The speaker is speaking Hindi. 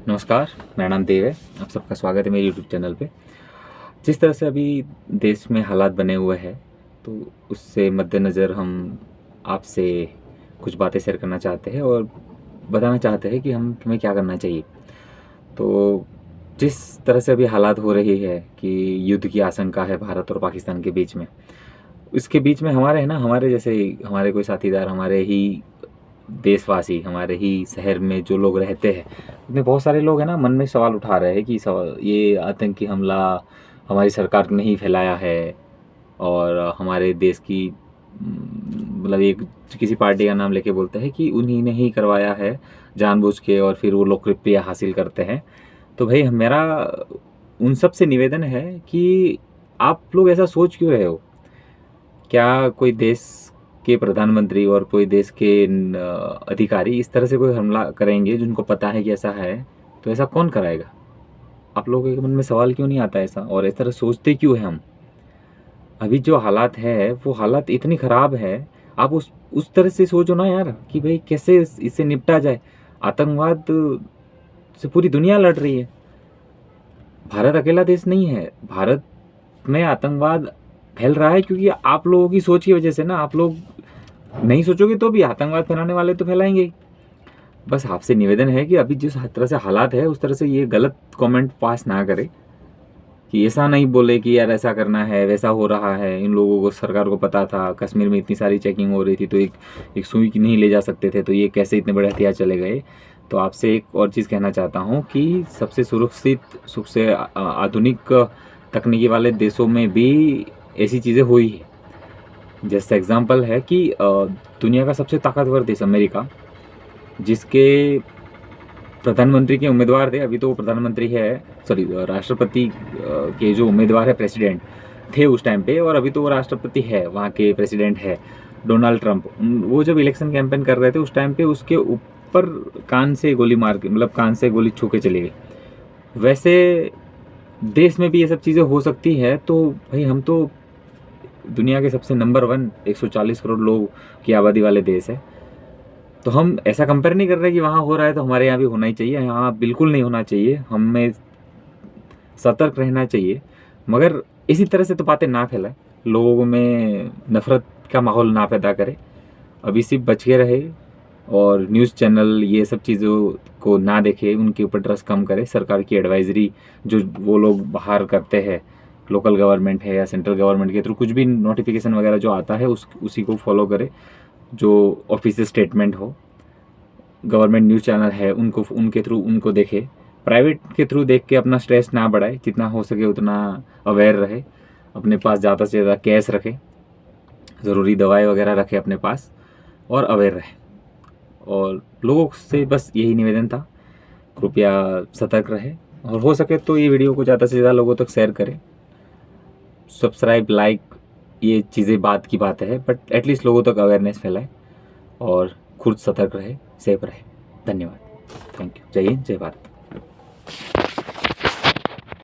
नमस्कार, मेरा नाम देव है। आप सबका स्वागत है मेरे यूट्यूब चैनल पे। जिस तरह से अभी देश में हालात बने हुए हैं, तो उससे मद्देनज़र हम आपसे कुछ बातें शेयर करना चाहते हैं और बताना चाहते हैं कि हमें क्या करना चाहिए। तो जिस तरह से अभी हालात हो रही है कि युद्ध की आशंका है भारत और पाकिस्तान के बीच में, इसके बीच में हमारे है ना, हमारे जैसे हमारे कोई साथीदार, हमारे ही देशवासी, हमारे ही शहर में जो लोग रहते हैं, उसमें बहुत सारे लोग हैं ना, मन में सवाल उठा रहे हैं कि ये आतंकी हमला हमारी सरकार ने ही फैलाया है और हमारे देश की मतलब एक किसी पार्टी का नाम लेके बोलते हैं कि उन्हीं ने ही करवाया है जानबूझ के, और फिर वो लोकप्रियता हासिल करते हैं। तो भाई मेरा उन सब से निवेदन है कि आप लोग ऐसा सोच क्यों रहे हो? क्या कोई देश के प्रधानमंत्री और कोई देश के अधिकारी इस तरह से कोई हमला करेंगे जिनको पता है कि ऐसा है? तो ऐसा कौन कराएगा? आप लोगों के मन में सवाल क्यों नहीं आता ऐसा, और इस तरह सोचते क्यों हैं हम? अभी जो हालात है वो हालात इतनी ख़राब है, आप उस तरह से सोचो ना यार कि भाई कैसे इससे निपटा जाए। आतंकवाद से पूरी दुनिया लड़ रही है, भारत अकेला देश नहीं है। भारत में आतंकवाद फैल रहा है क्योंकि आप लोगों की सोच की वजह से ना। आप लोग नहीं सोचोगे तो भी आतंकवाद फैलाने वाले तो फैलाएंगे ही। बस आपसे निवेदन है कि अभी जिस तरह से हालात है उस तरह से ये गलत कमेंट पास ना करे, कि ऐसा नहीं बोले कि यार ऐसा करना है, वैसा हो रहा है। इन लोगों को, सरकार को पता था कश्मीर में इतनी सारी चेकिंग हो रही थी, तो एक सुई की नहीं ले जा सकते थे, तो ये कैसे इतने बड़े हथियार चले गए। तो आपसे एक और चीज़ कहना चाहता हूँ कि सबसे सुरक्षित, सबसे आधुनिक तकनीकी वाले देशों में भी ऐसी चीज़ें हुई है। जैसे एग्जांपल है कि दुनिया का सबसे ताकतवर देश अमेरिका, जिसके प्रधानमंत्री के उम्मीदवार थे, अभी तो वो प्रधानमंत्री है, सॉरी राष्ट्रपति के जो उम्मीदवार है, प्रेसिडेंट थे उस टाइम पे, और अभी तो वो राष्ट्रपति है, वहाँ के प्रेसिडेंट है डोनाल्ड ट्रंप। वो जब इलेक्शन कैंपेन कर रहे थे उस टाइम पे उसके ऊपर कान से गोली मार के, मतलब कान से गोली छू के चली गई। वैसे देश में भी ये सब चीज़ें हो सकती है। तो भाई हम तो दुनिया के सबसे नंबर 1 140 करोड़ लोग की आबादी वाले देश है, तो हम ऐसा कंपेयर नहीं कर रहे कि वहाँ हो रहा है तो हमारे यहाँ भी होना ही चाहिए। यहाँ बिल्कुल नहीं होना चाहिए, हमें सतर्क रहना चाहिए। मगर इसी तरह से तो बातें ना फैलाए, लोगों में नफ़रत का माहौल ना पैदा करे। अभी सिर्फ बच के रहे और न्यूज़ चैनल ये सब चीज़ों को ना देखे, उनके ऊपर ट्रस्ट कम करे। सरकार की एडवाइजरी जो वो लोग बाहर करते हैं, लोकल गवर्नमेंट है या सेंट्रल गवर्नमेंट के थ्रू कुछ भी नोटिफिकेशन वगैरह जो आता है उसी को फॉलो करे। जो ऑफिशियल स्टेटमेंट हो, गवर्नमेंट न्यूज़ चैनल है, उनके थ्रू उनको देखे। प्राइवेट के थ्रू देख के अपना स्ट्रेस ना बढ़ाए, जितना हो सके उतना अवेयर रहे, अपने पास ज़्यादा से ज़्यादा कैश रखे, ज़रूरी दवाई वगैरह रखे अपने पास, और अवेयर रहे। और लोगों से बस यही निवेदन था, कृपया सतर्क रहे, और हो सके तो ये वीडियो को ज़्यादा से ज़्यादा लोगों तक शेयर करें। सब्सक्राइब, लाइक, ये चीज़ें बात की बात है, बट एटलीस्ट लोगों तक अवेयरनेस फैलाए और खुद सतर्क रहे, सेफ रहे। धन्यवाद, थैंक यू। जय हिंद, जय भारत।